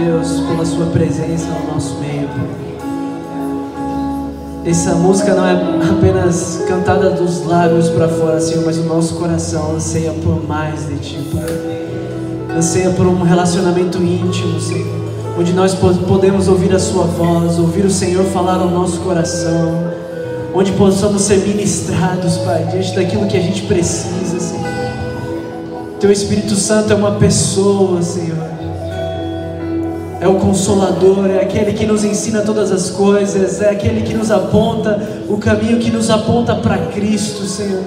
Deus, pela sua presença no nosso meio. Essa música não é apenas cantada dos lábios para fora, Senhor, mas o nosso coração anseia por mais de Ti, Pai. Anseia por um relacionamento íntimo, Senhor, onde nós podemos ouvir a Sua voz, ouvir o Senhor falar ao nosso coração, onde possamos ser ministrados, Pai, diante daquilo que a gente precisa, Senhor. Teu Espírito Santo é uma pessoa, Senhor. É o Consolador, é aquele que nos ensina todas as coisas, é aquele que nos aponta o caminho, que nos aponta para Cristo, Senhor.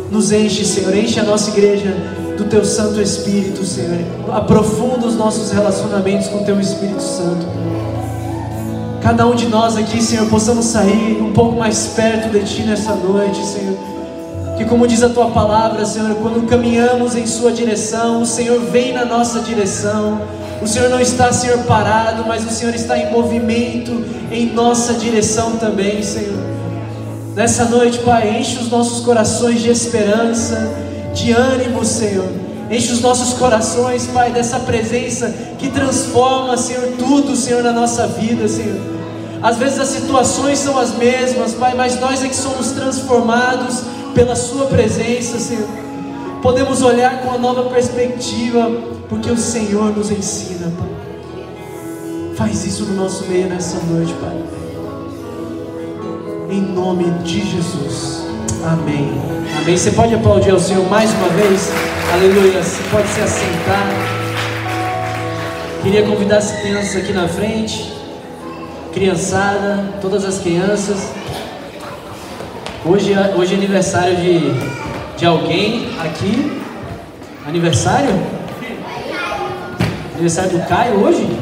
Nos enche, Senhor, enche a nossa igreja do Teu Santo Espírito, Senhor. Aprofunda os nossos relacionamentos com o Teu Espírito Santo. Cada um de nós aqui, Senhor, possamos sair um pouco mais perto de Ti nessa noite, Senhor. Que, como diz a Tua palavra, Senhor, quando caminhamos em Sua direção, o Senhor vem na nossa direção. O Senhor não está, Senhor, parado, mas o Senhor está em movimento em nossa direção também, Senhor. Nessa noite, Pai, enche os nossos corações de esperança, de ânimo, Senhor. Enche os nossos corações, Pai, dessa presença que transforma, Senhor, tudo, Senhor, na nossa vida, Senhor. Às vezes as situações são as mesmas, Pai, mas nós é que somos transformados pela Sua presença, Senhor. Podemos olhar com uma nova perspectiva, porque o Senhor nos ensina, Pai. Faz isso no nosso meio nessa noite, Pai. Em nome de Jesus. Amém. Amém. Você pode aplaudir ao Senhor mais uma vez? Aleluia. Você pode se assentar. Queria convidar as crianças aqui na frente. Criançada, todas as crianças. Hoje é aniversário de alguém aqui. Aniversário? Aniversário do Caio hoje?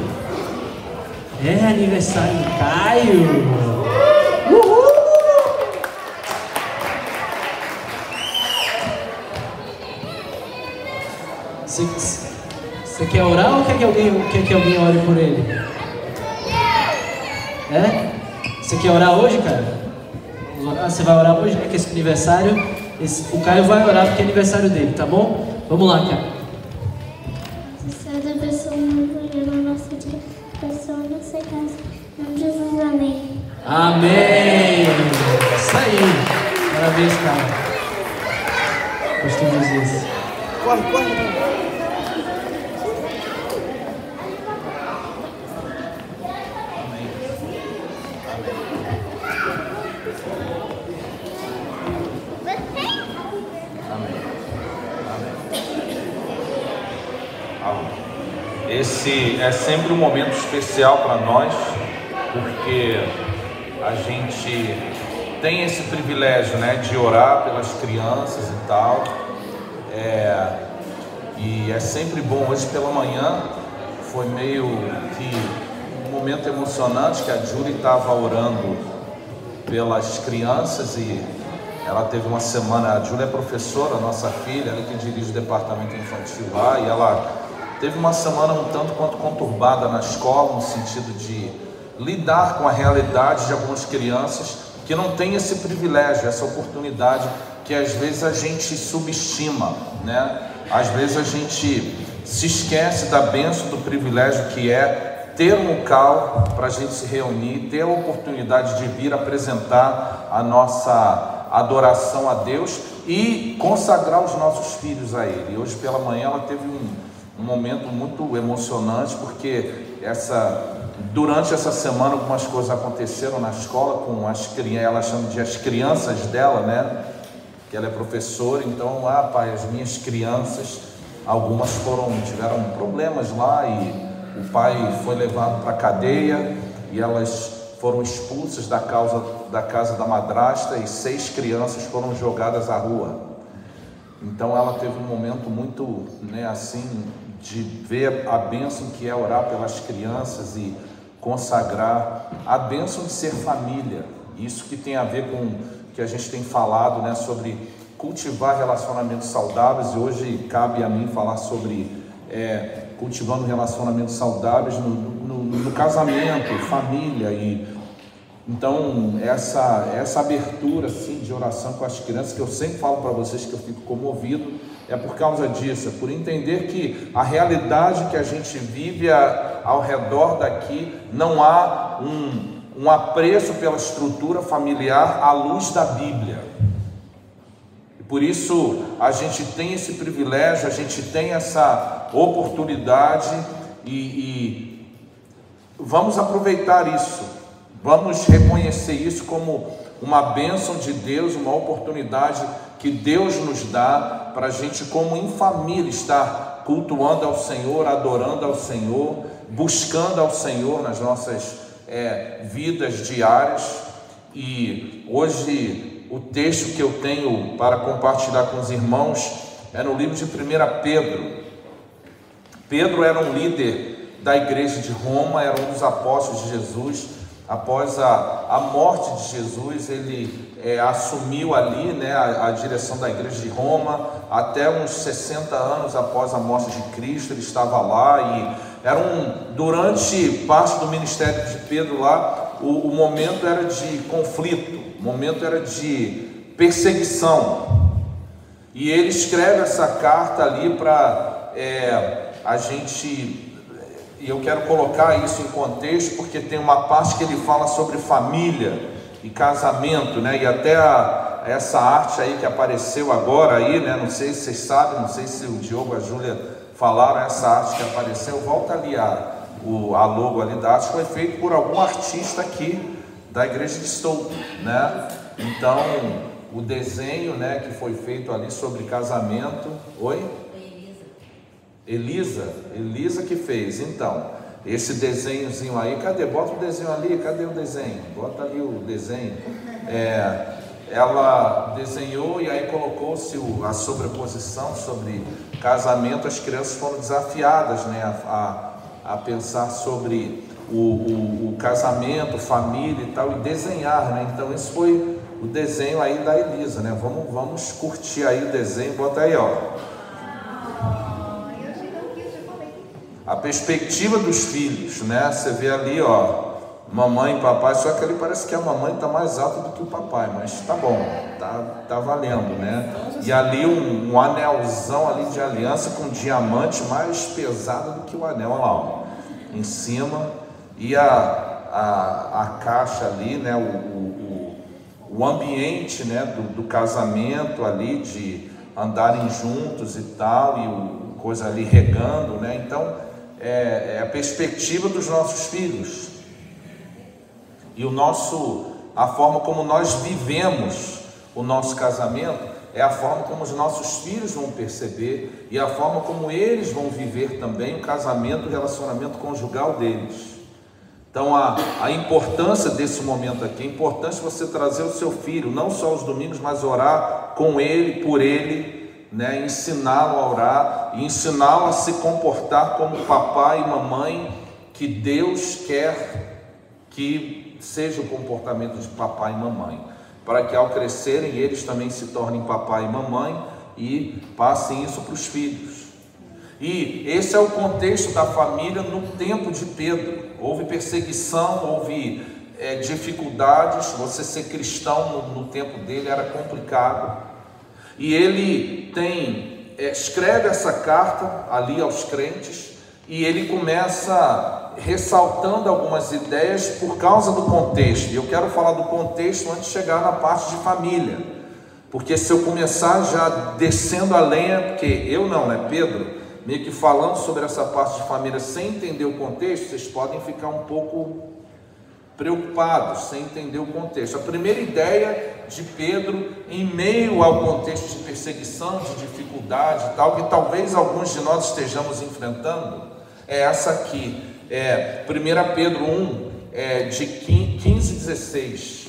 É aniversário do Caio. Uhul! Você quer orar ou quer que alguém ore por ele? É? Você quer orar hoje, cara? Você vai orar hoje, né? Que esse aniversário, o Caio vai orar porque é aniversário dele, tá bom? Vamos lá, cara. Cada pessoa na nossa direção, nossa casa. Em nome de Jesus, amém. Amém! Isso aí! Parabéns, cara. Gostei de Jesus. Corre. Esse é sempre um momento especial para nós, porque a gente tem esse privilégio, né, de orar pelas crianças e tal, e é sempre bom. Hoje pela manhã foi meio que um momento emocionante, que a Júlia estava orando pelas crianças e ela teve uma semana. A Júlia é professora, nossa filha, ela que dirige o departamento infantil lá, e ela teve uma semana um tanto quanto conturbada na escola, no sentido de lidar com a realidade de algumas crianças que não têm esse privilégio, essa oportunidade, que às vezes a gente subestima, né? Às vezes a gente se esquece da bênção, do privilégio que é ter um local para a gente se reunir, ter a oportunidade de vir apresentar a nossa adoração a Deus e consagrar os nossos filhos a Ele. E hoje pela manhã ela teve um momento muito emocionante, porque durante essa semana algumas coisas aconteceram na escola com as crianças, ela chama de as crianças dela, né? Que ela é professora, então, pai, as minhas crianças, algumas tiveram problemas lá e o pai foi levado para a cadeia e elas foram expulsas da casa da madrasta e 6 crianças foram jogadas à rua. Então ela teve um momento muito, né, assim, de ver a bênção que é orar pelas crianças e consagrar a bênção de ser família. Isso que tem a ver com o que a gente tem falado, né, sobre cultivar relacionamentos saudáveis, e hoje cabe a mim falar sobre cultivando relacionamentos saudáveis no casamento, família. E então essa abertura assim de oração com as crianças, que eu sempre falo para vocês que eu fico comovido, é por causa disso, é por entender que a realidade que a gente vive ao redor daqui, não há um apreço pela estrutura familiar à luz da Bíblia. E por isso a gente tem esse privilégio, a gente tem essa oportunidade e vamos aproveitar isso, vamos reconhecer isso como uma bênção de Deus, uma oportunidade que Deus nos dá para a gente, como em família, estar cultuando ao Senhor, adorando ao Senhor, buscando ao Senhor nas nossas vidas diárias. E hoje o texto que eu tenho para compartilhar com os irmãos é no livro de 1 Pedro. Pedro era um líder da igreja de Roma, era um dos apóstolos de Jesus. Após a morte de Jesus, ele assumiu ali, né, a direção da igreja de Roma. Até uns 60 anos após a morte de Cristo, ele estava lá. E durante parte do ministério de Pedro lá, o momento era de conflito, o momento era de perseguição. E ele escreve essa carta ali para a gente... E eu quero colocar isso em contexto, porque tem uma parte que ele fala sobre família e casamento, né? E até essa arte aí que apareceu agora aí, né? Não sei se vocês sabem, não sei se o Diogo e a Júlia falaram, essa arte que apareceu, volta ali a logo ali da arte, foi feito por algum artista aqui da igreja de Stoughton, né? Então, o desenho, né, que foi feito ali sobre casamento, Elisa que fez. Então, esse desenhozinho aí, cadê? Bota o desenho ali, cadê o desenho? Bota ali o desenho. Ela desenhou e aí colocou-se a sobreposição sobre casamento. As crianças foram desafiadas, né, a pensar sobre o casamento, família e tal, e desenhar, né? Então esse foi o desenho aí da Elisa, né? Vamos curtir aí o desenho, bota aí, ó. A perspectiva dos filhos, né? Você vê ali, ó, mamãe e papai, só que ali parece que a mamãe está mais alta do que o papai, mas tá bom, tá valendo, né? E ali um anelzão ali de aliança com diamante mais pesado do que o anel, olha lá, ó, em cima, e a caixa ali, né? O ambiente, né? Do casamento ali, de andarem juntos e tal, e coisa ali regando, né? Então é a perspectiva dos nossos filhos e a forma como nós vivemos o nosso casamento é a forma como os nossos filhos vão perceber e a forma como eles vão viver também o casamento, o relacionamento conjugal deles. Então a importância desse momento aqui, é importante você trazer o seu filho, não só aos domingos, mas orar com ele, por ele, né, ensiná-lo a orar e ensiná-lo a se comportar como papai e mamãe que Deus quer que seja o comportamento de papai e mamãe, para que ao crescerem eles também se tornem papai e mamãe e passem isso para os filhos. E esse é o contexto da família no tempo de Pedro. Houve perseguição, houve dificuldades. Você ser cristão no tempo dele era complicado. E ele escreve essa carta ali aos crentes e ele começa ressaltando algumas ideias por causa do contexto. E eu quero falar do contexto antes de chegar na parte de família, porque se eu começar já descendo a lenha, porque eu não, né, Pedro, meio que falando sobre essa parte de família sem entender o contexto, vocês podem ficar um pouco preocupados, sem entender o contexto. A primeira ideia de Pedro, em meio ao contexto de perseguição, de dificuldade e tal, que talvez alguns de nós estejamos enfrentando, é essa aqui, 1 Pedro 1, de 15 e 16.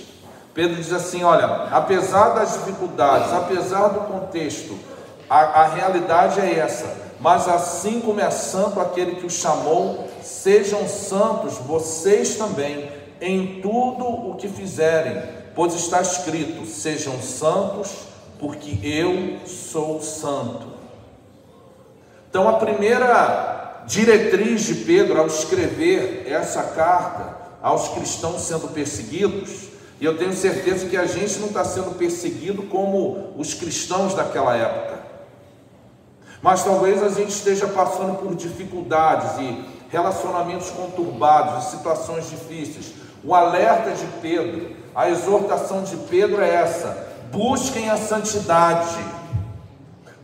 Pedro diz assim, olha, apesar das dificuldades, apesar do contexto, a realidade é essa, mas assim como é santo aquele que o chamou, sejam santos vocês também, em tudo o que fizerem, pois está escrito, sejam santos, porque eu sou santo. Então a primeira diretriz de Pedro ao escrever essa carta aos cristãos sendo perseguidos, e eu tenho certeza que a gente não está sendo perseguido como os cristãos daquela época. Mas talvez a gente esteja passando por dificuldades e relacionamentos conturbados e situações difíceis. O alerta de Pedro, a exortação de Pedro é essa: busquem a santidade,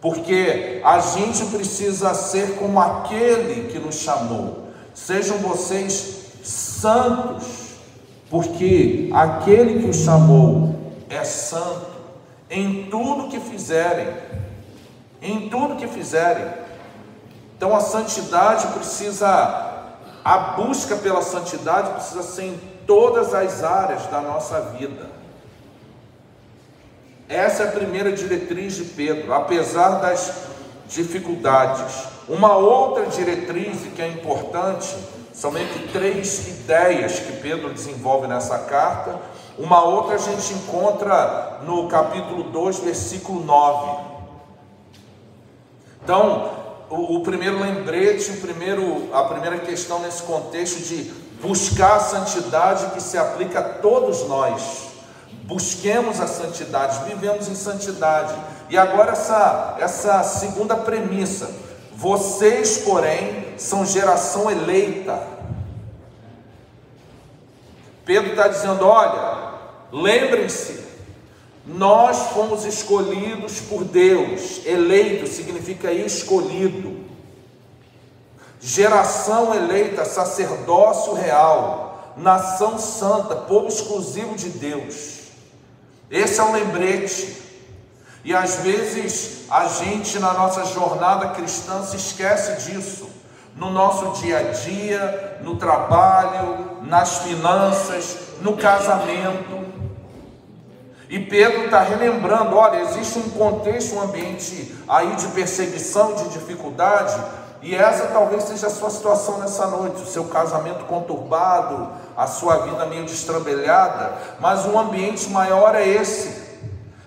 porque a gente precisa ser como aquele que nos chamou. Sejam vocês santos, porque aquele que os chamou é santo em tudo que fizerem. Em tudo que fizerem. Então a santidade a busca pela santidade precisa ser em todas as áreas da nossa vida. Essa é a primeira diretriz de Pedro, apesar das dificuldades. Uma outra diretriz que é importante, somente 3 ideias que Pedro desenvolve nessa carta. Uma outra a gente encontra no capítulo 2, versículo 9. Então, o primeiro lembrete, a primeira questão nesse contexto de buscar a santidade que se aplica a todos nós. Busquemos a santidade, vivemos em santidade. E agora essa segunda premissa: vocês, porém, são geração eleita. Pedro está dizendo: olha, lembrem-se, nós fomos escolhidos por Deus. Eleito significa escolhido. Geração eleita, sacerdócio real, nação santa, povo exclusivo de Deus. Esse é o lembrete. E às vezes a gente, na nossa jornada cristã, se esquece disso. No nosso dia a dia, no trabalho, nas finanças, no casamento. E Pedro está relembrando: olha, existe um contexto, um ambiente aí de perseguição, de dificuldade, e essa talvez seja a sua situação nessa noite, o seu casamento conturbado, a sua vida meio destrambelhada, mas um ambiente maior é esse,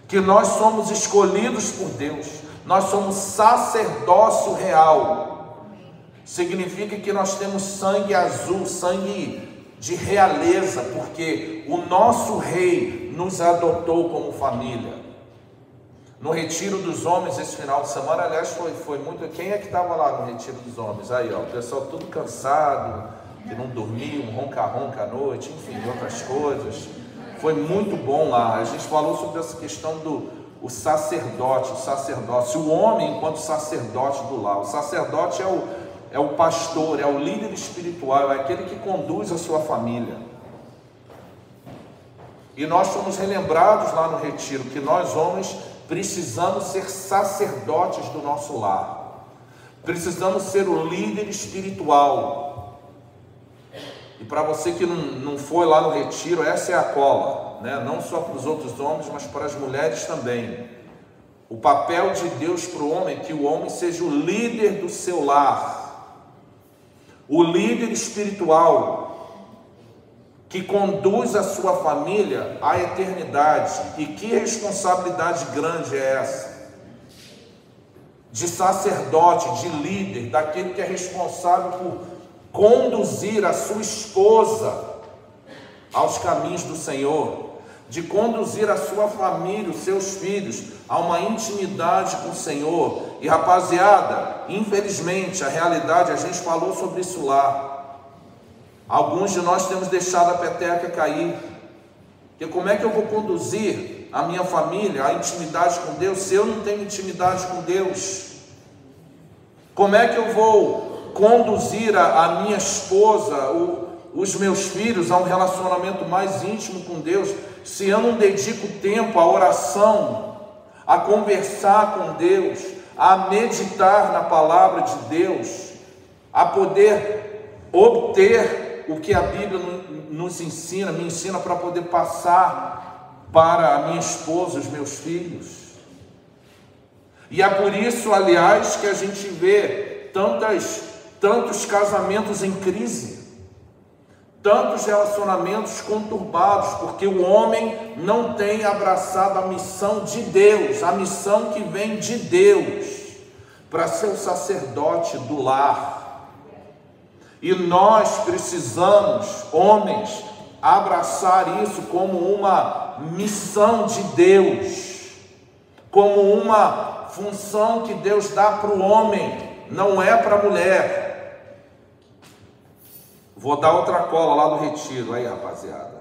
que nós somos escolhidos por Deus, nós somos sacerdócio real. Significa que nós temos sangue azul, sangue de realeza, porque o nosso rei nos adotou como família. No retiro dos homens esse final de semana, aliás, foi muito... Quem é que estava lá no retiro dos homens? Aí, ó, o pessoal tudo cansado, que não dormiu, um ronca-ronca à noite, enfim, outras coisas. Foi muito bom lá. A gente falou sobre essa questão do sacerdócio, o homem enquanto sacerdote do lar. O sacerdote é o pastor, é o líder espiritual, é aquele que conduz a sua família. E nós fomos relembrados lá no retiro que nós homens precisamos ser sacerdotes do nosso lar. Precisamos ser o líder espiritual. E para você que não foi lá no retiro, essa é a cola, né? Não só para os outros homens, mas para as mulheres também. O papel de Deus para o homem é que o homem seja o líder do seu lar, o líder espiritual, que conduz a sua família à eternidade. E que responsabilidade grande é essa? De sacerdote, de líder, daquele que é responsável por conduzir a sua esposa aos caminhos do Senhor, de conduzir a sua família, os seus filhos, a uma intimidade com o Senhor. E rapaziada, infelizmente, a realidade, a gente falou sobre isso lá. Alguns de nós temos deixado a peteca cair. Porque como é que eu vou conduzir a minha família à intimidade com Deus se eu não tenho intimidade com Deus? Como é que eu vou conduzir a minha esposa, os meus filhos a um relacionamento mais íntimo com Deus se eu não dedico tempo à oração, a conversar com Deus, a meditar na palavra de Deus, a poder obter o que a Bíblia nos ensina, me ensina para poder passar para a minha esposa, os meus filhos. E é por isso, aliás, que a gente vê tantos casamentos em crise, tantos relacionamentos conturbados, porque o homem não tem abraçado a missão de Deus, a missão que vem de Deus, para ser o sacerdote do lar. E nós precisamos, homens, abraçar isso como uma missão de Deus, como uma função que Deus dá para o homem, não é para a mulher. Vou dar outra cola lá do retiro, aí rapaziada.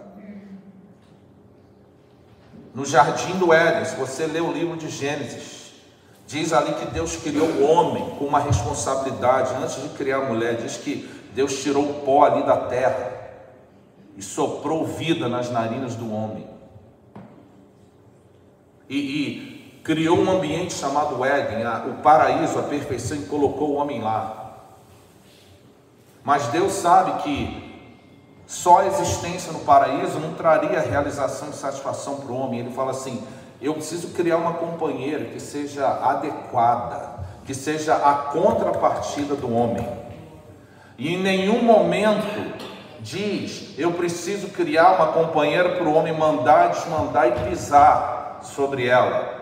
No jardim do Éden, se você ler o livro de Gênesis, diz ali que Deus criou o homem com uma responsabilidade. Antes de criar a mulher, diz que Deus tirou o pó ali da terra e soprou vida nas narinas do homem. E criou um ambiente chamado Éden, o paraíso, a perfeição, e colocou o homem lá. Mas Deus sabe que só a existência no paraíso não traria realização e satisfação para o homem. Ele fala assim: eu preciso criar uma companheira que seja adequada, que seja a contrapartida do homem. E em nenhum momento diz: eu preciso criar uma companheira para o homem mandar, desmandar e pisar sobre ela.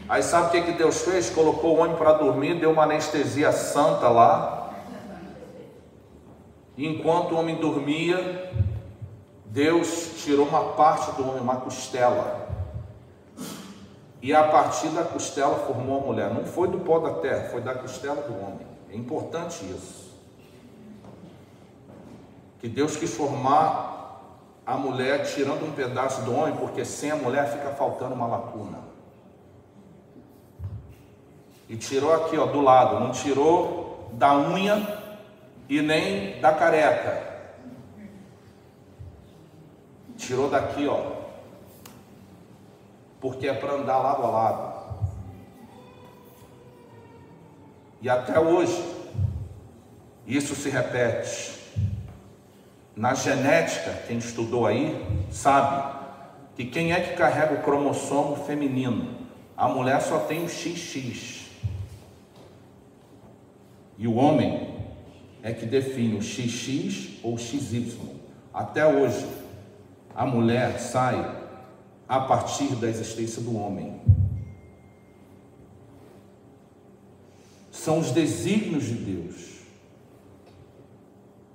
Aí sabe o que Deus fez? Colocou o homem para dormir, deu uma anestesia santa lá. E enquanto o homem dormia, Deus tirou uma parte do homem, uma costela. E a partir da costela formou a mulher. Não foi do pó da terra, foi da costela do homem. É importante isso. Que Deus quis formar a mulher tirando um pedaço do homem, porque sem a mulher fica faltando uma lacuna. E tirou aqui, ó, do lado, não tirou da unha e nem da careca. Tirou daqui, ó, porque é para andar lado a lado. E até hoje isso se repete. Na genética, quem estudou aí sabe que quem é que carrega o cromossomo feminino? A mulher só tem o XX. E o homem é que define o XX ou XY. Até hoje, a mulher sai a partir da existência do homem. São os desígnios de Deus.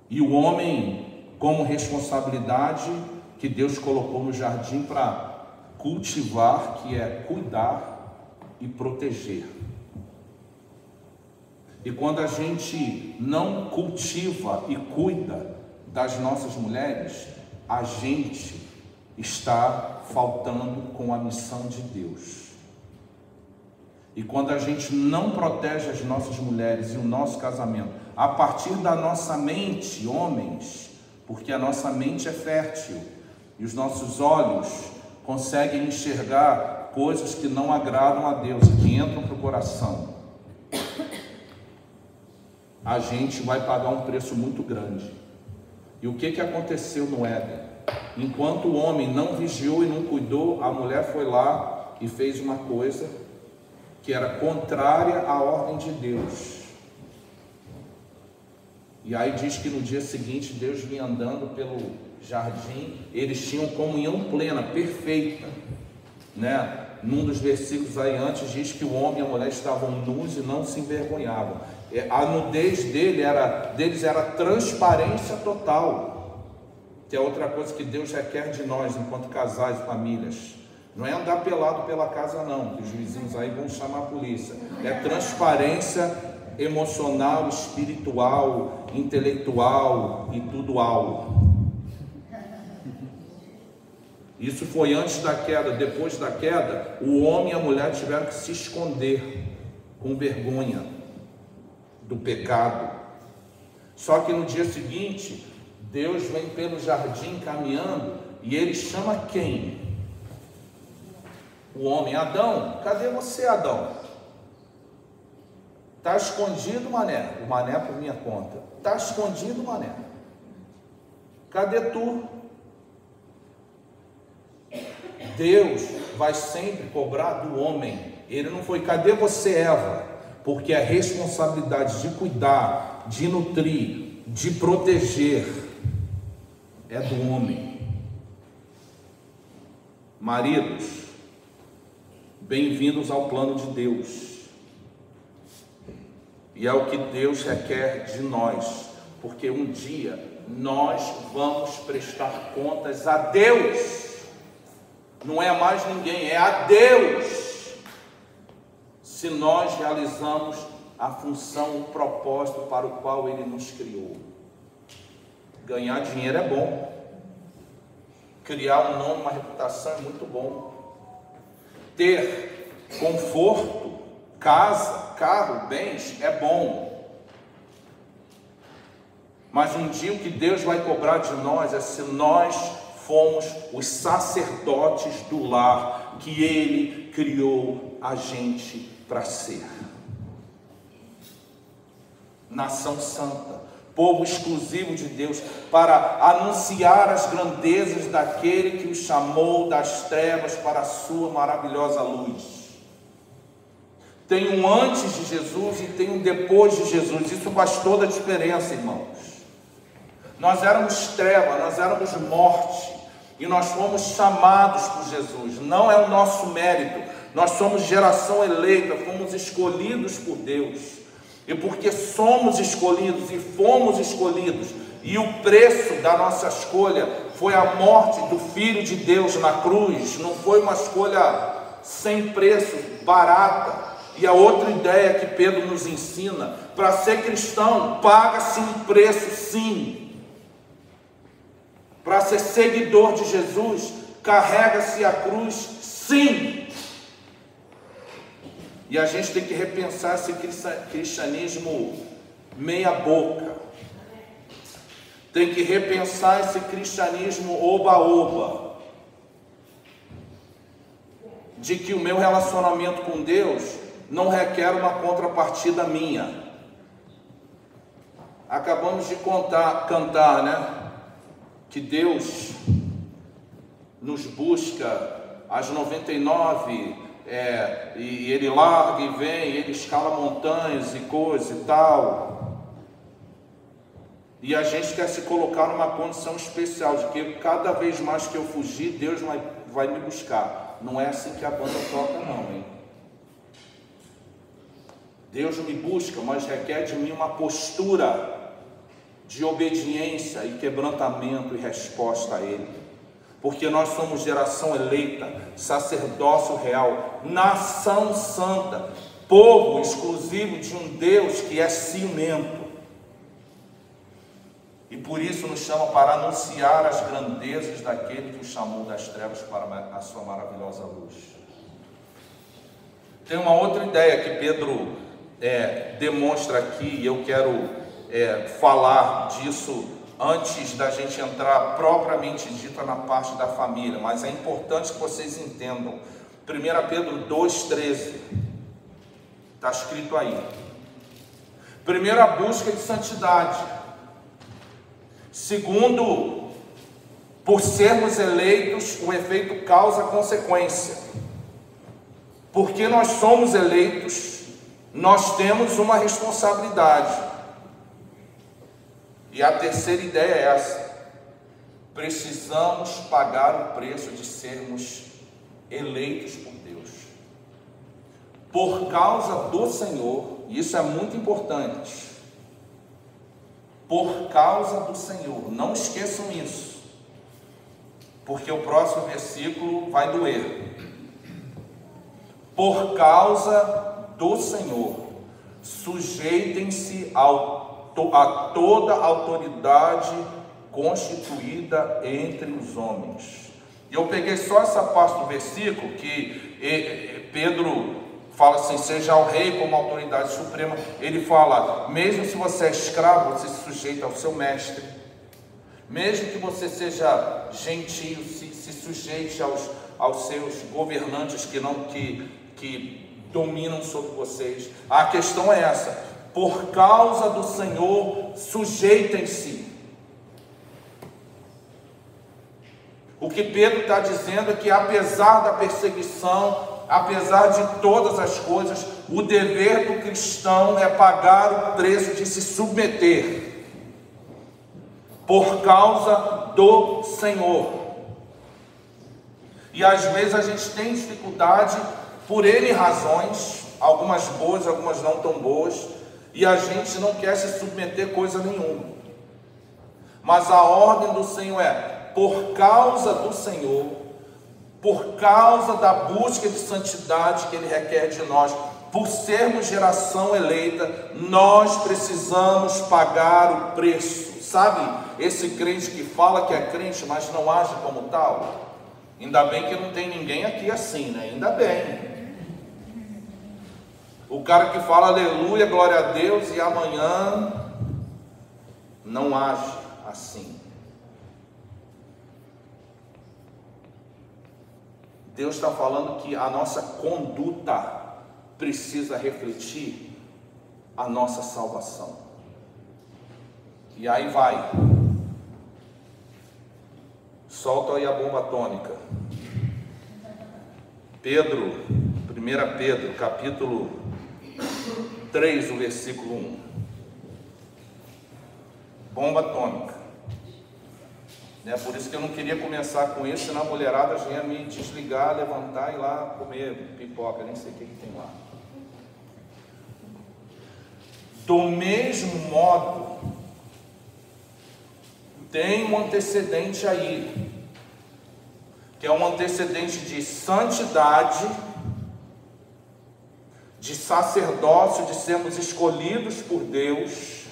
E o homem, como responsabilidade que Deus colocou no jardim para cultivar, que é cuidar e proteger. E quando a gente não cultiva e cuida das nossas mulheres, a gente está faltando com a missão de Deus. E quando a gente não protege as nossas mulheres e o nosso casamento, a partir da nossa mente, homens, porque a nossa mente é fértil e os nossos olhos conseguem enxergar coisas que não agradam a Deus e que entram para o coração, a gente vai pagar um preço muito grande. E o que aconteceu no Éden? Enquanto o homem não vigiou e não cuidou, a mulher foi lá e fez uma coisa que era contrária à ordem de Deus. E aí diz que no dia seguinte Deus vinha andando pelo jardim, eles tinham comunhão plena, perfeita, né? Num dos versículos aí antes diz que o homem e a mulher estavam nus e não se envergonhavam. A nudez deles era transparência total, que é outra coisa que Deus requer de nós enquanto casais e famílias. Não é andar pelado pela casa não, que os vizinhos aí vão chamar a polícia. É transparência emocional, espiritual, intelectual e tudo algo. Isso foi antes da queda. Depois da queda, o homem e a mulher tiveram que se esconder com vergonha do pecado. Só que no dia seguinte, Deus vem pelo jardim caminhando e ele chama quem? O homem. Adão, cadê você, Adão? Está escondido, mané. O mané por minha conta. Está escondido, mané. Cadê tu? Deus vai sempre cobrar do homem. Ele não foi, cadê você, Eva? Porque a responsabilidade de cuidar, de nutrir, de proteger é do homem. Maridos, bem-vindos ao plano de Deus. E é o que Deus requer de nós, porque um dia nós vamos prestar contas a Deus. Não é mais ninguém, é a Deus. se nós realizamos a função, o propósito para o qual Ele nos criou. Ganhar dinheiro é bom. Criar um nome, uma reputação é muito bom. Ter conforto, casa, carro, bens é bom. Mas um dia o que Deus vai cobrar de nós é se nós fomos os sacerdotes do lar que Ele criou a gente para ser. Nação santa, povo exclusivo de Deus, para anunciar as grandezas daquele que os chamou das trevas para a sua maravilhosa luz. Tem um antes de Jesus e tem um depois de Jesus. Isso faz toda a diferença, irmãos. Nós éramos treva, nós éramos morte, e nós fomos chamados por Jesus. Não é o nosso mérito, nós somos geração eleita, fomos escolhidos por Deus. E porque somos escolhidos e fomos escolhidos, e o preço da nossa escolha foi a morte do Filho de Deus na cruz, não foi uma escolha sem preço, barata. E a outra ideia que Pedro nos ensina, para ser cristão, paga-se um preço sim. Para ser seguidor de Jesus, carrega-se a cruz sim. E a gente tem que repensar esse cristianismo meia boca. Tem que repensar esse cristianismo oba-oba. De que o meu relacionamento com Deus não requer uma contrapartida minha. Acabamos de cantar, né? Que Deus nos busca às 99, e Ele larga e vem, Ele escala montanhas e coisa e tal. E a gente quer se colocar numa condição especial, de que cada vez mais que eu fugir, Deus vai me buscar. Não é assim que a banda toca não, hein? Deus me busca, mas requer de mim uma postura de obediência e quebrantamento e resposta a Ele. Porque nós somos geração eleita, sacerdócio real, nação santa, povo exclusivo de um Deus que é ciumento. E por isso nos chama para anunciar as grandezas daquele que o chamou das trevas para a sua maravilhosa luz. Tem uma outra ideia que Pedro demonstra aqui, e eu quero falar disso antes da gente entrar propriamente dita na parte da família, mas é importante que vocês entendam. 1 Pedro 2,13 está escrito aí. Primeiro, a busca de santidade. Segundo, por sermos eleitos, o efeito causa consequência. Porque nós somos eleitos, nós temos uma responsabilidade. E a terceira ideia é essa: precisamos pagar o preço de sermos eleitos por Deus. Por causa do Senhor, e isso é muito importante. Por causa do Senhor, não esqueçam isso, porque o próximo versículo vai doer. Por causa do Senhor, sujeitem-se a toda autoridade constituída entre os homens. Eu peguei só essa parte do versículo que Pedro fala assim: seja o rei como autoridade suprema. Ele fala, mesmo se você é escravo, você se sujeita ao seu mestre. Mesmo que você seja gentio, se sujeite aos seus governantes que dominam sobre vocês. A questão é essa: por causa do Senhor, sujeitem-se. O que Pedro está dizendo é que, apesar da perseguição, apesar de todas as coisas, o dever do cristão é pagar o preço de se submeter, por causa do Senhor. E às vezes a gente tem dificuldade por N razões, algumas boas, algumas não tão boas, e a gente não quer se submeter coisa nenhuma. Mas a ordem do Senhor é: por causa do Senhor, por causa da busca de santidade que Ele requer de nós, por sermos geração eleita, nós precisamos pagar o preço. Sabe, esse crente que fala que é crente, mas não age como tal? Ainda bem que não tem ninguém aqui assim, né? Ainda bem. O cara que fala aleluia, glória a Deus, e amanhã não age assim. Deus está falando que a nossa conduta precisa refletir a nossa salvação. E aí vai. Solta aí a bomba atômica. Pedro, 1 Pedro, capítulo 3, o versículo 1. Bomba atômica. Por isso que eu não queria começar com isso, senão a mulherada já ia me desligar, levantar e ir lá comer pipoca, nem sei o que tem lá. Do mesmo modo, tem um antecedente aí, que é um antecedente de santidade, de sacerdócio, de sermos escolhidos por Deus,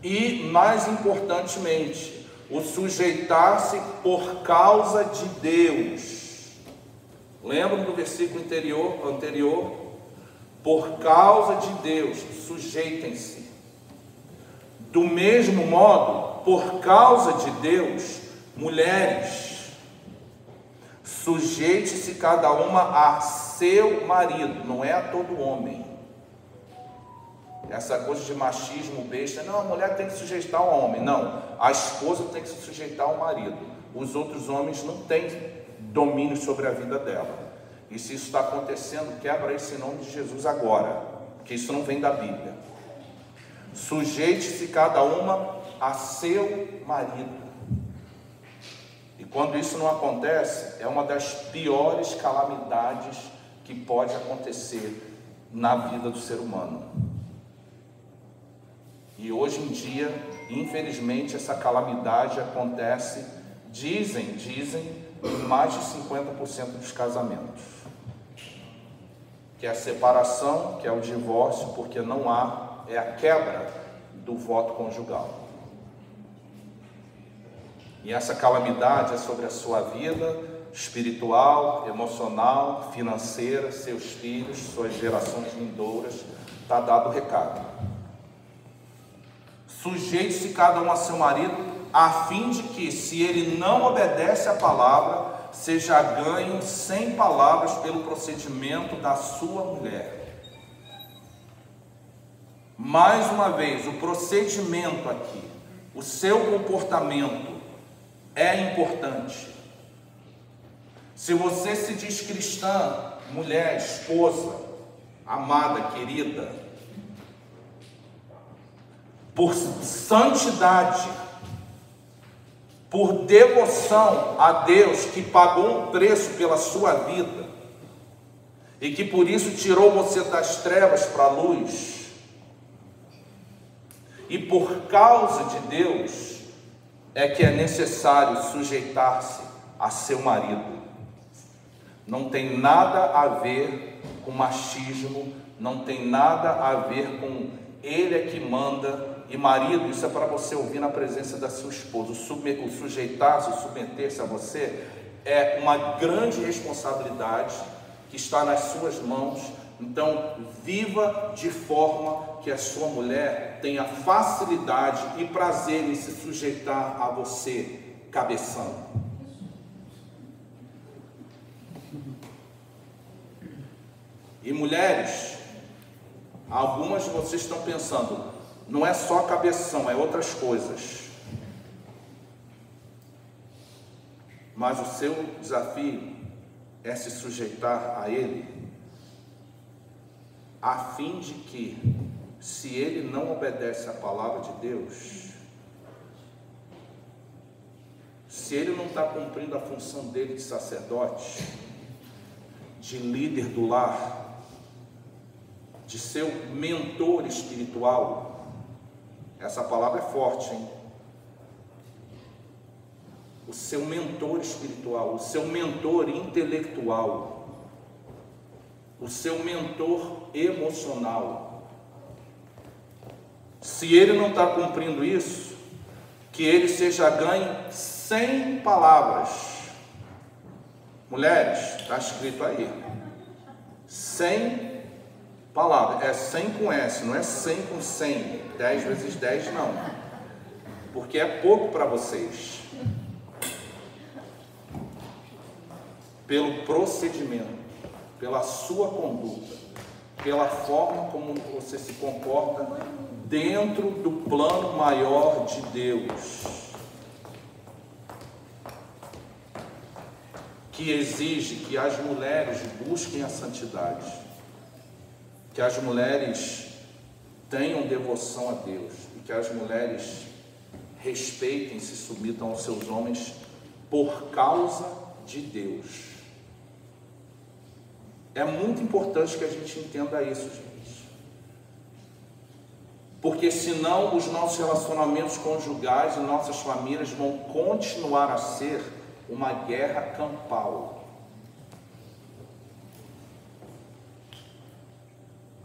e, mais importantemente, o sujeitar-se por causa de Deus. Lembra do versículo anterior? Por causa de Deus, sujeitem-se. Do mesmo modo, por causa de Deus, mulheres, sujeite-se cada uma a seu marido, não é a todo homem. Essa coisa de machismo besta, não, a mulher tem que se sujeitar ao homem. Não, a esposa tem que se sujeitar ao marido. Os outros homens não têm domínio sobre a vida dela. E se isso está acontecendo, quebra esse nome de Jesus agora, porque isso não vem da Bíblia. Sujeite-se cada uma a seu marido. E quando isso não acontece, é uma das piores calamidades que pode acontecer na vida do ser humano. E hoje em dia, infelizmente, essa calamidade acontece, dizem, em mais de 50% dos casamentos. Que é a separação, que é o divórcio, porque não há, é a quebra do voto conjugal. E essa calamidade é sobre a sua vida espiritual, emocional, financeira, seus filhos, suas gerações vindouras. Está dado o recado. Sujeite-se cada um a seu marido, a fim de que, se ele não obedece à palavra, seja ganho sem palavras pelo procedimento da sua mulher. Mais uma vez, o procedimento aqui, o seu comportamento é importante. Se você se diz cristã, mulher, esposa, amada, querida, por santidade, por devoção a Deus, que pagou um preço pela sua vida e que por isso tirou você das trevas para a luz, e por causa de Deus é que é necessário sujeitar-se a seu marido. Não tem nada a ver com machismo, não tem nada a ver com ele é que manda. E marido, isso é para você ouvir na presença da sua esposa. O sujeitar-se, o submeter-se a você é uma grande responsabilidade que está nas suas mãos. Então, viva de forma que a sua mulher tenha facilidade e prazer em se sujeitar a você, cabeção. E mulheres, algumas de vocês estão pensando, não é só cabeção, é outras coisas. Mas o seu desafio é se sujeitar a ele, a fim de que, se ele não obedece à palavra de Deus, se ele não está cumprindo a função dele de sacerdote, de líder do lar, de seu mentor espiritual, essa palavra é forte, hein? O seu mentor espiritual, o seu mentor intelectual, o seu mentor emocional. Se ele não está cumprindo isso, que ele seja ganho sem palavras. Mulheres, está escrito aí, sem palavras, é 100 com S, não é 100 com 100, 10 vezes 10 não, porque é pouco para vocês. Pelo procedimento, pela sua conduta, pela forma como você se comporta dentro do plano maior de Deus, que exige que as mulheres busquem a santidade, que as mulheres tenham devoção a Deus e que as mulheres respeitem e se submetam aos seus homens por causa de Deus. É muito importante que a gente entenda isso, gente. Porque senão os nossos relacionamentos conjugais e nossas famílias vão continuar a ser uma guerra campal.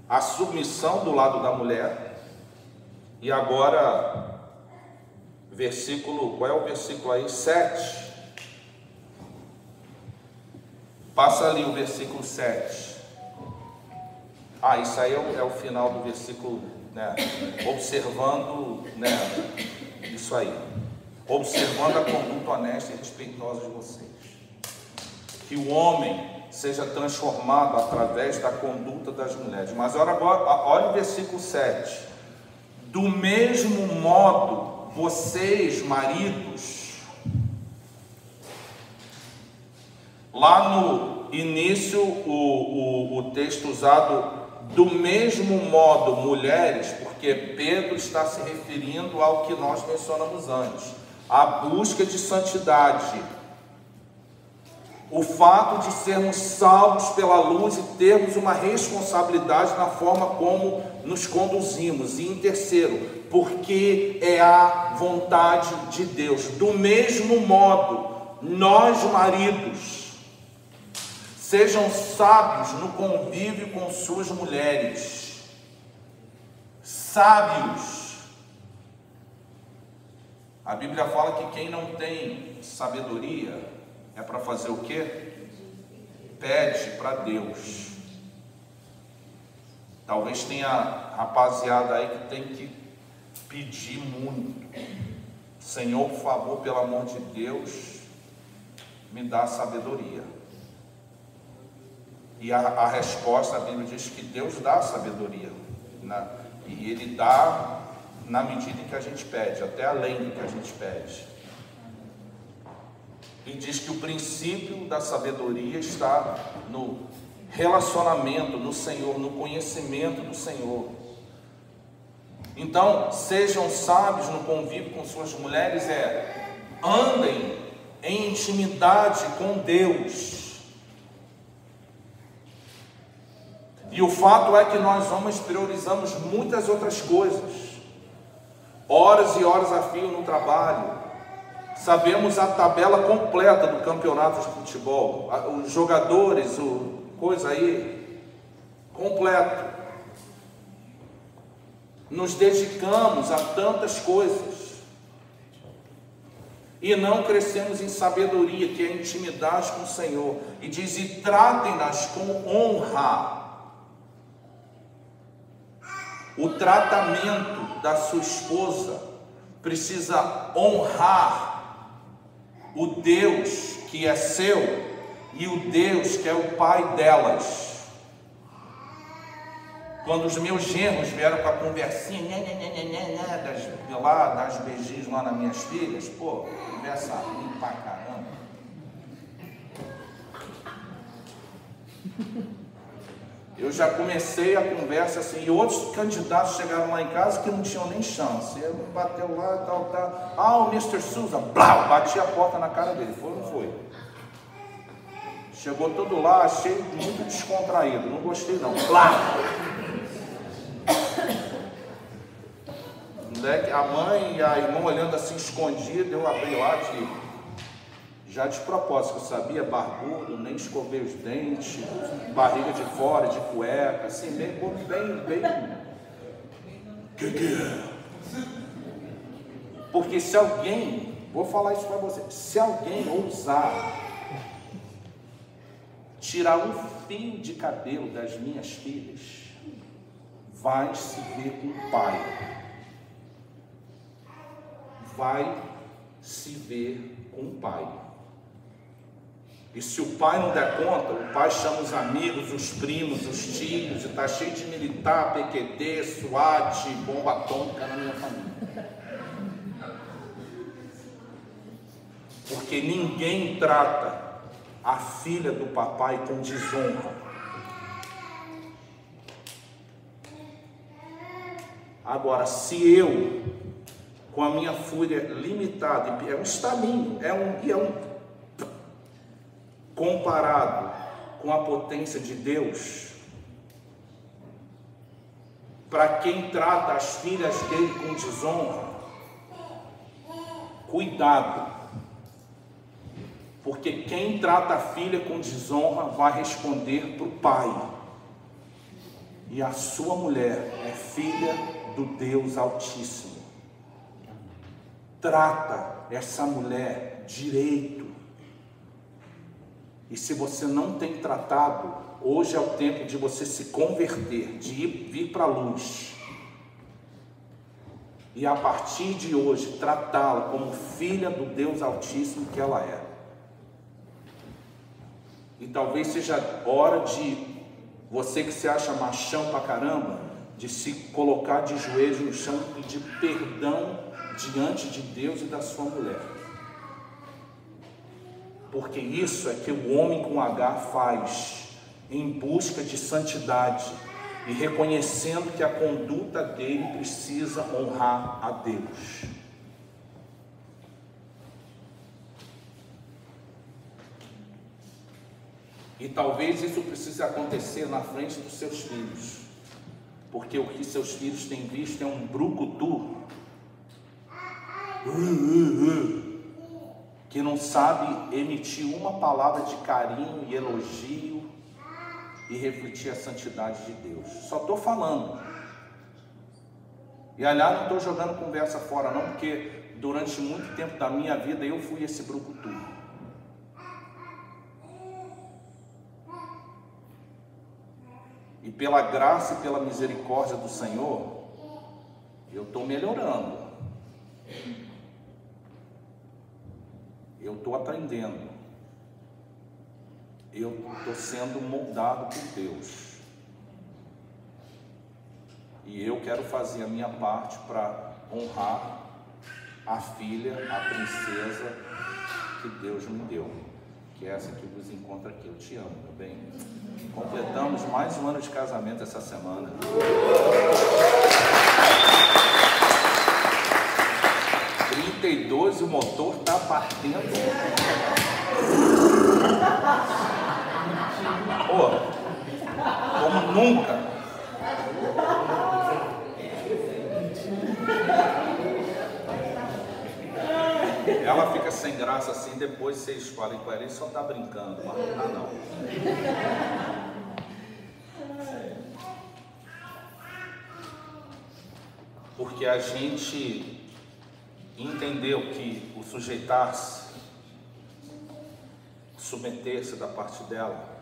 A submissão do lado da mulher. E agora, qual é o versículo aí? 7. Passa ali o versículo 7. Isso aí é o final do versículo, né? Observando, né? Isso aí. Observando a conduta honesta e respeitosa de vocês. Que o homem seja transformado através da conduta das mulheres. Mas olha o versículo 7. Do mesmo modo, vocês, maridos, lá no início, o texto usado, do mesmo modo, mulheres, porque Pedro está se referindo ao que nós mencionamos antes, a busca de santidade, o fato de sermos salvos pela luz e termos uma responsabilidade na forma como nos conduzimos. E em terceiro, porque é a vontade de Deus. Do mesmo modo, nós, maridos, sejam sábios no convívio com suas mulheres. Sábios. A Bíblia fala que quem não tem sabedoria é para fazer o quê? Pede para Deus. Talvez tenha rapaziada aí que tem que pedir muito. Senhor, por favor, pelo amor de Deus, me dá sabedoria. E a resposta, a Bíblia diz que Deus dá sabedoria, né? E Ele dá na medida que a gente pede, até além do que a gente pede. E diz que o princípio da sabedoria está no relacionamento no Senhor, no conhecimento do Senhor. Então, sejam sábios no convívio com suas mulheres, andem em intimidade com Deus. E o fato é que nós homens priorizamos muitas outras coisas. Horas e horas a fio no trabalho. Sabemos a tabela completa do campeonato de futebol. Os jogadores, coisa aí, completo. Nos dedicamos a tantas coisas. E não crescemos em sabedoria, que é intimidade com o Senhor. E diz, e tratem-nas com honra. O tratamento da sua esposa precisa honrar o Deus que é seu e o Deus que é o pai delas. Quando os meus genros vieram com a conversinha, das beijinhos lá nas minhas filhas, conversa ruim pra caramba. Eu já comecei a conversa assim, e outros candidatos chegaram lá em casa que não tinham nem chance. Eu bateu lá, tal. O Mr. Souza, blau, bati a porta na cara dele. Foi ou não foi? Chegou tudo lá, achei muito descontraído. Não gostei não. Blau! A mãe e a irmã olhando assim escondida, eu abri lá Já de propósito, eu sabia, barbudo, nem escovei os dentes, barriga de fora, de cueca, assim, bem. Que é? Porque se alguém, vou falar isso para você, se alguém ousar tirar um fio de cabelo das minhas filhas, vai se ver com o pai. Vai se ver com o pai. E se o pai não der conta, o pai chama os amigos, os primos, os tios, e está cheio de militar, PQD, SWAT, bomba atômica na minha família. Porque ninguém trata a filha do papai com desonra. Agora, se eu, com a minha fúria limitada, é um estalinho, comparado com a potência de Deus, para quem trata as filhas dele com desonra, cuidado, porque quem trata a filha com desonra vai responder para o pai, e a sua mulher é filha do Deus Altíssimo. Trata essa mulher direito. E se você não tem tratado, hoje é o tempo de você se converter, de vir para a luz. E a partir de hoje, tratá-la como filha do Deus Altíssimo que ela é. E talvez seja hora de você que se acha machão pra caramba, de se colocar de joelhos no chão e pedir perdão diante de Deus e da sua mulher. Porque isso é que o homem com H faz, em busca de santidade e reconhecendo que a conduta dele precisa honrar a Deus. E talvez isso precise acontecer na frente dos seus filhos, porque o que seus filhos têm visto é um brucutu que não sabe emitir uma palavra de carinho e elogio e refletir a santidade de Deus. Só estou falando. E aliás, não estou jogando conversa fora não, porque durante muito tempo da minha vida eu fui esse brucutu. E pela graça e pela misericórdia do Senhor, eu estou melhorando. Eu estou aprendendo. Eu estou sendo moldado por Deus. E eu quero fazer a minha parte para honrar a filha, a princesa que Deus me deu. Que é essa que vos encontra aqui. Eu te amo, meu bem. Completamos mais um ano de casamento essa semana. 32 e o motor está batendo. Pô, como nunca. Ela fica sem graça assim, depois vocês falam com ela, ele só está brincando, mas não tá não. Porque a gente entendeu que o sujeitar-se, submeter-se da parte dela,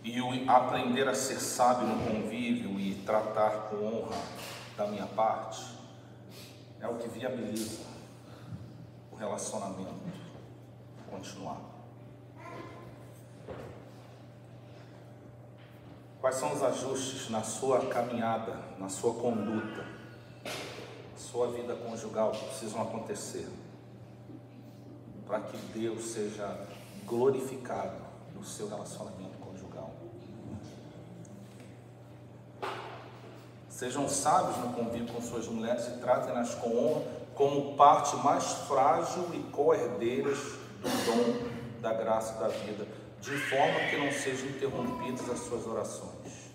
e o aprender a ser sábio no convívio e tratar com honra da minha parte, é o que viabiliza o relacionamento continuar. Quais são os ajustes na sua caminhada, na sua conduta, na sua vida conjugal que precisam acontecer para que Deus seja glorificado no seu relacionamento conjugal? Sejam sábios no convívio com suas mulheres e tratem-nas com honra como parte mais frágil e co-herdeiras do dom da graça da vida, de forma que não sejam interrompidas as suas orações.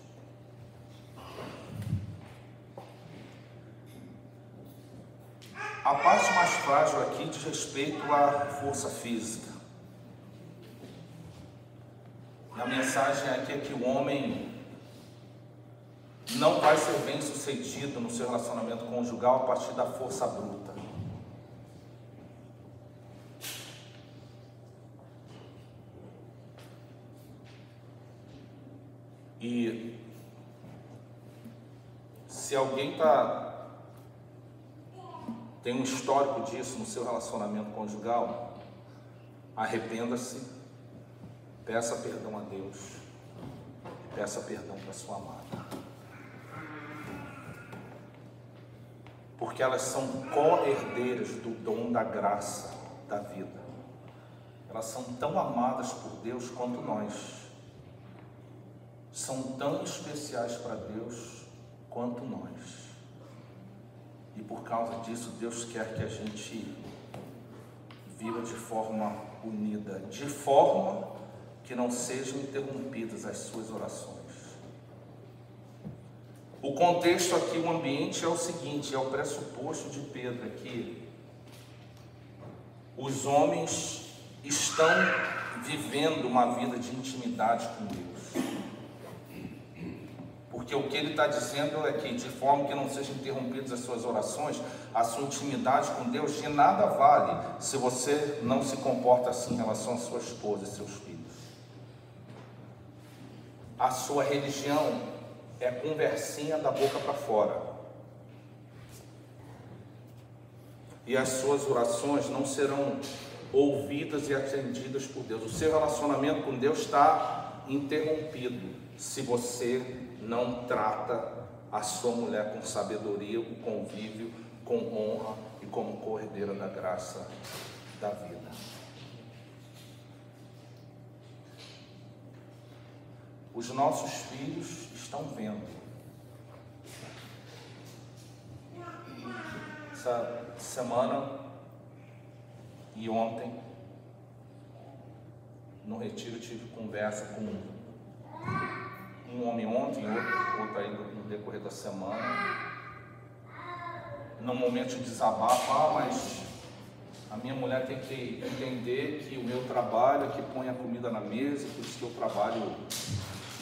A parte mais frágil aqui diz respeito à força física. E a mensagem aqui é que o homem não vai ser bem sucedido no seu relacionamento conjugal a partir da força bruta. E se alguém tem um histórico disso no seu relacionamento conjugal, arrependa-se, peça perdão a Deus e peça perdão para sua amada, porque elas são co-herdeiras do dom da graça da vida. Elas são tão amadas por Deus quanto nós, são tão especiais para Deus quanto nós. E por causa disso, Deus quer que a gente viva de forma unida, de forma que não sejam interrompidas as suas orações. O contexto aqui, o ambiente é o seguinte, é o pressuposto de Pedro aqui. Os homens estão vivendo uma vida de intimidade com Deus. Porque o que ele está dizendo é que, de forma que não sejam interrompidas as suas orações, a sua intimidade com Deus de nada vale se você não se comporta assim em relação à sua esposa e seus filhos. A sua religião é conversinha da boca para fora. E as suas orações não serão ouvidas e atendidas por Deus. O seu relacionamento com Deus está interrompido se você não trata a sua mulher com sabedoria, com convívio, com honra e como co-herdeira da graça da vida. Os nossos filhos estão vendo. Essa semana e ontem, no retiro, tive conversa com um homem ontem, outro aí no decorrer da semana, num momento de desabafo. Mas a minha mulher tem que entender que o meu trabalho é que põe a comida na mesa, por isso que eu trabalho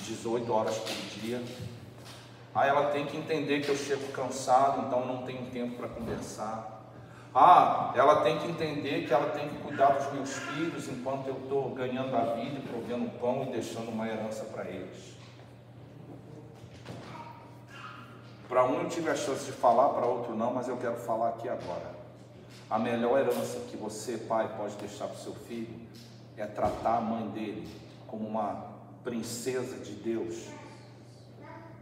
18 horas por dia. Aí ela tem que entender que eu chego cansado, então não tenho tempo para conversar. Ela tem que entender que ela tem que cuidar dos meus filhos enquanto eu estou ganhando a vida, provendo pão e deixando uma herança para eles. Para um eu tive a chance de falar, para outro não, mas eu quero falar aqui agora. A melhor herança que você, pai, pode deixar para o seu filho é tratar a mãe dele como uma princesa de Deus,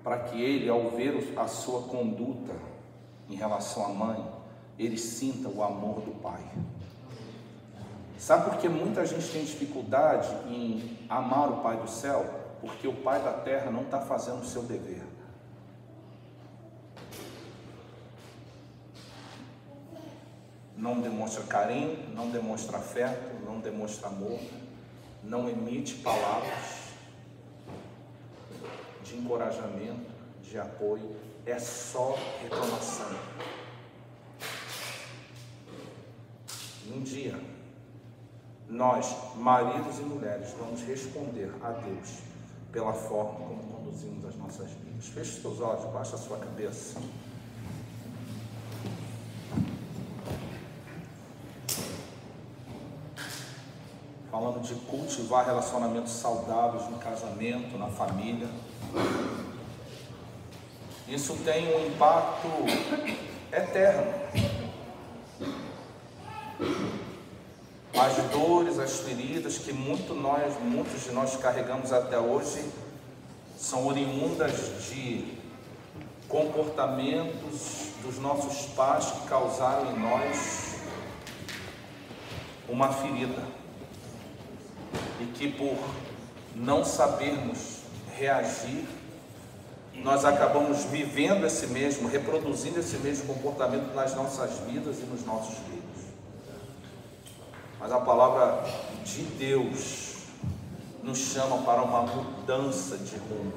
para que ele, ao ver a sua conduta em relação à mãe, ele sinta o amor do pai. Sabe por que muita gente tem dificuldade em amar o Pai do céu? Porque o Pai da terra não está fazendo o seu dever. Não demonstra carinho, não demonstra afeto, não demonstra amor, não emite palavras de encorajamento, de apoio, é só reclamação. Um dia, nós, maridos e mulheres, vamos responder a Deus pela forma como conduzimos as nossas vidas. Feche os seus olhos, baixa a sua cabeça. Falando de cultivar relacionamentos saudáveis no casamento, na família. Isso tem um impacto eterno. As dores, as feridas que muitos de nós carregamos até hoje são oriundas de comportamentos dos nossos pais que causaram em nós uma ferida, e que por não sabermos reagir, nós acabamos vivendo reproduzindo esse mesmo comportamento nas nossas vidas e nos nossos filhos. Mas a palavra de Deus nos chama para uma mudança de rumo,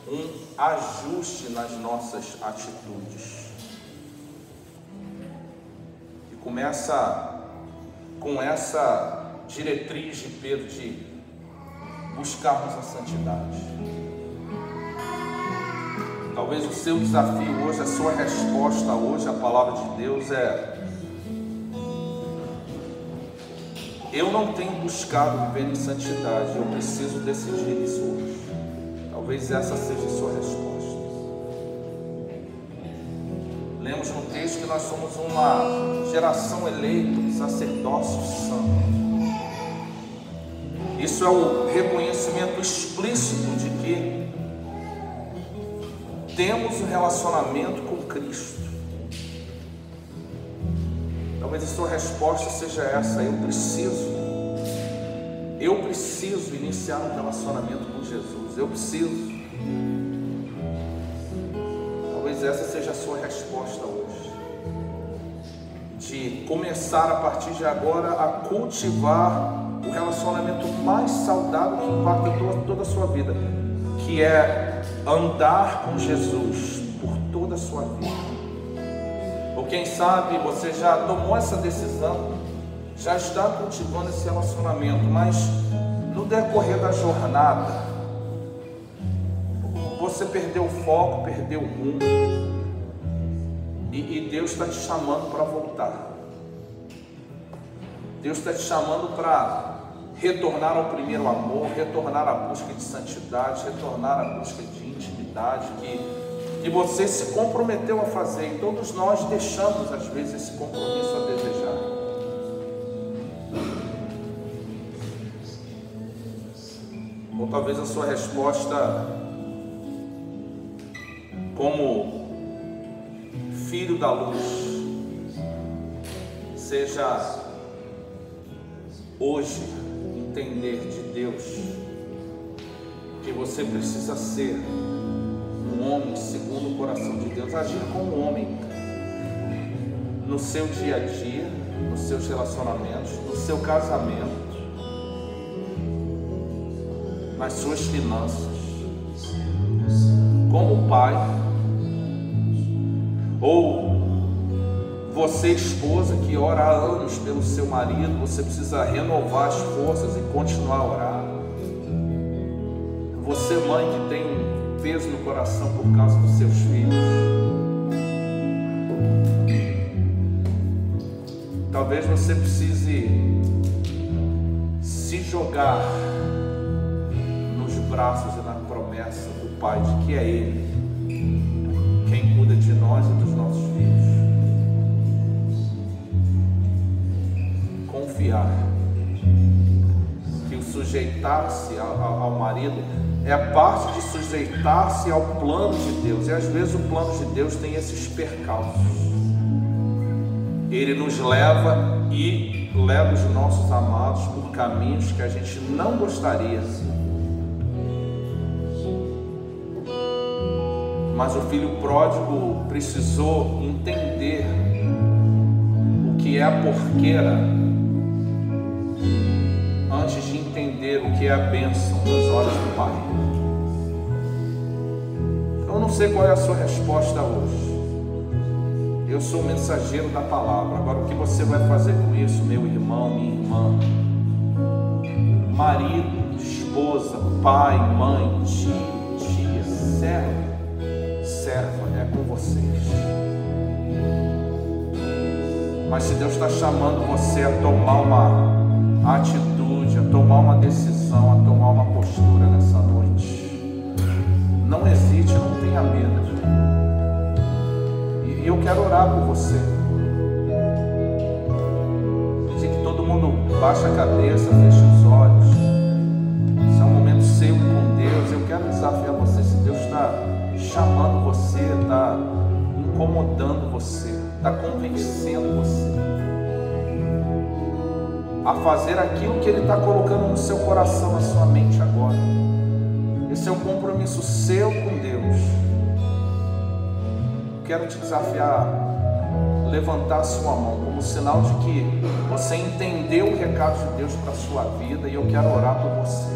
um ajuste nas nossas atitudes. E Começa com essa diretriz de Pedro de buscarmos a santidade. Talvez o seu desafio hoje, a sua resposta hoje à palavra de Deus é: eu não tenho buscado viver em santidade, eu preciso decidir isso hoje. Talvez essa seja a sua resposta. Lemos no texto que nós somos uma geração eleita, um sacerdócio santo. Isso é o reconhecimento explícito de que temos um relacionamento com Cristo. Talvez a sua resposta seja essa: eu preciso iniciar um relacionamento com Jesus. Eu preciso. Talvez essa seja a sua resposta hoje, de começar a partir de agora a cultivar o relacionamento mais saudável que impacta toda a sua vida, que é andar com Jesus por toda a sua vida. Ou quem sabe você já tomou essa decisão, já está cultivando esse relacionamento, mas no decorrer da jornada você perdeu o foco, perdeu o rumo, e Deus está te chamando para voltar. Deus está te chamando para retornar ao primeiro amor, retornar à busca de santidade, retornar à busca de intimidade que você se comprometeu a fazer, e todos nós deixamos às vezes esse compromisso a desejar. Ou talvez a sua resposta, como filho da luz, seja hoje entender de Deus que você precisa ser um homem segundo o coração de Deus, agir como homem no seu dia a dia, nos seus relacionamentos, no seu casamento, nas suas finanças, como pai. Ou você, esposa, que ora há anos pelo seu marido, você precisa renovar as forças e continuar a orar. Você, mãe, que tem um peso no coração por causa dos seus filhos. Talvez você precise se jogar nos braços e na promessa do Pai, de que é Ele quem cuida de nós e dos nossos filhos. Confiar que o sujeitar-se ao marido é parte de sujeitar-se ao plano de Deus. E às vezes o plano de Deus tem esses percalços. Ele nos leva e leva os nossos amados por caminhos que a gente não gostaria. Mas o filho pródigo precisou entender o que é a porqueira antes de entender o que é a bênção nos olhos do Pai. Eu não sei qual é a sua resposta hoje. Eu sou o mensageiro da palavra. Agora, o que você vai fazer com isso, meu irmão, minha irmã? Marido, esposa, pai, mãe, tio, tia, servo, serva, é com vocês. Mas se Deus está chamando você a tomar uma atitude, a tomar uma decisão, a tomar uma postura nessa noite, não hesite, não tenha medo. E eu quero orar por você. Pedir que todo mundo baixe a cabeça, feche os olhos. Esse é um momento seu com Deus. Eu quero desafiar você. Se Deus está chamando você, está incomodando você, está convencendo você a fazer aquilo que Ele está colocando no seu coração, na sua mente agora. Esse é um compromisso seu com Deus. Quero te desafiar a levantar a sua mão como sinal de que você entendeu o recado de Deus para a sua vida, e eu quero orar por você.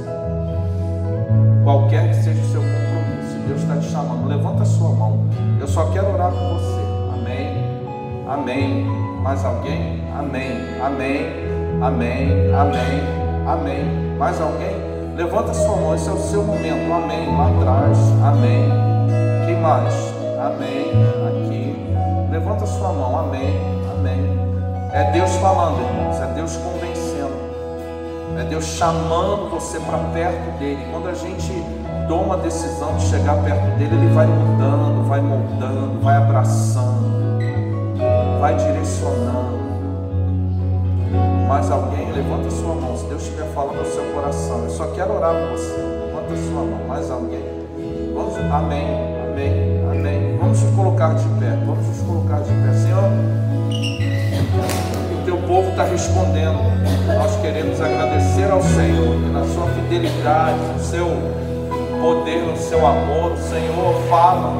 Qualquer que seja o seu compromisso, Deus está te chamando, levanta a sua mão. Eu só quero orar por você. Amém? Amém. Mais alguém? Amém, amém, amém, amém, amém. Mais alguém? Levanta sua mão, esse é o seu momento. Amém, lá atrás, amém. Quem mais? Amém, aqui. Levanta sua mão, amém, amém. É Deus falando, irmãos, é Deus convencendo, é Deus chamando você para perto dele. Quando a gente toma a decisão de chegar perto dele, ele vai mudando, vai moldando, vai abraçando, vai direcionando. Mais alguém? Levanta sua mão, se Deus estiver falando no seu coração. Eu só quero orar por você. Levanta sua mão. Mais alguém? Vamos, amém, amém, amém. Vamos nos colocar de pé. Vamos nos colocar de pé. Senhor, o teu povo está respondendo. Nós queremos agradecer ao Senhor, que na sua fidelidade, no seu poder, no seu amor, o Senhor fala.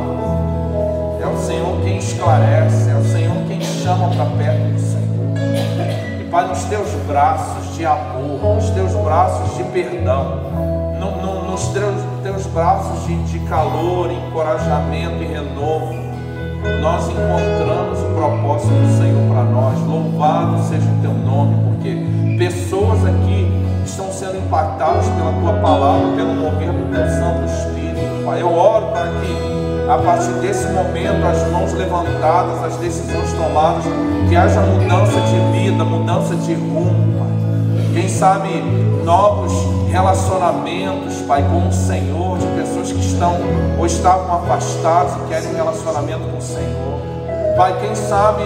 É o Senhor quem esclarece, é o Senhor quem chama para perto do Senhor. Pai, nos teus braços de amor, nos teus braços de perdão, nos teus braços de calor, encorajamento e renovo, nós encontramos o propósito do Senhor para nós. Louvado seja o teu nome, porque pessoas aqui estão sendo impactadas pela tua palavra, pelo mover do teu Santo Espírito. Pai, eu oro para que a partir desse momento, as mãos levantadas, as decisões tomadas, que haja mudança de vida, mudança de rumo, Pai. Quem sabe novos relacionamentos, Pai, com o Senhor, de pessoas que estão ou estavam afastadas e querem um relacionamento com o Senhor. Pai, quem sabe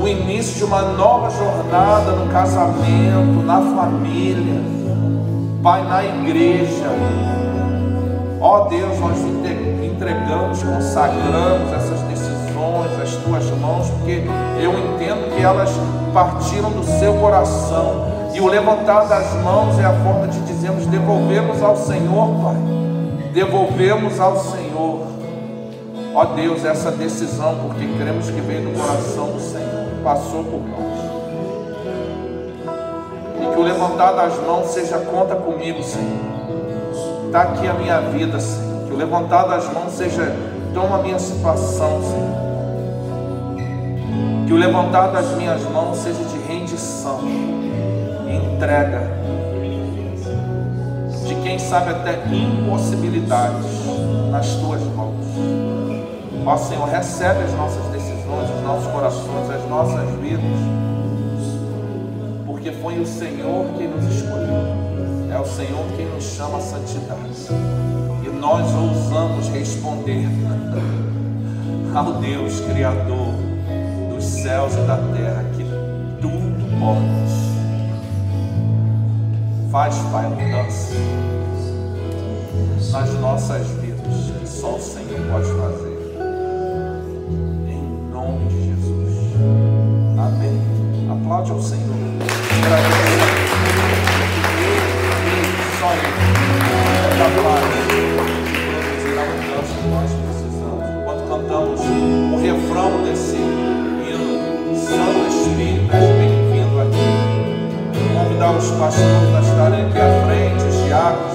o início de uma nova jornada no casamento, na família, Pai, na igreja. Ó Deus, nós entregamos, consagramos essas decisões às tuas mãos, porque eu entendo que elas partiram do seu coração, e o levantar das mãos é a forma de dizermos: devolvemos ao Senhor, Pai, devolvemos ao Senhor. Ó Deus, essa decisão, porque cremos que veio do coração do Senhor, passou por nós, e que o levantar das mãos seja: conta comigo, Senhor, está aqui a minha vida, Senhor. Que o levantar das mãos seja: toma a minha situação, Senhor. Que o levantar das minhas mãos seja de rendição e entrega, de quem sabe até impossibilidades nas tuas mãos. Ó Senhor, recebe as nossas decisões, os nossos corações, as nossas vidas, porque foi o Senhor quem nos escolheu, é o Senhor quem nos chama à santidade. Nós ousamos responder ao Deus Criador dos céus e da terra, que tudo pode. Faz, Pai, a mudança nas nossas vidas, que só o Senhor pode fazer. Em nome de Jesus. Amém. Aplaude ao Senhor. Só Ele é capaz de produzir a mudança que nós precisamos. Enquanto cantamos o refrão desse hino, Santo Espírito, bem-vindo aqui. Vou convidar os pastores a estarem aqui à frente, os diáconos.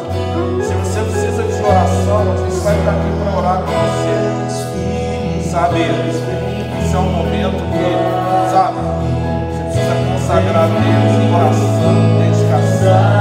Se você precisa de oração, a gente vai estar aqui para orar com você. Sabe, esse é um momento que, sabe, você precisa consagrar a Deus em oração, dedicação.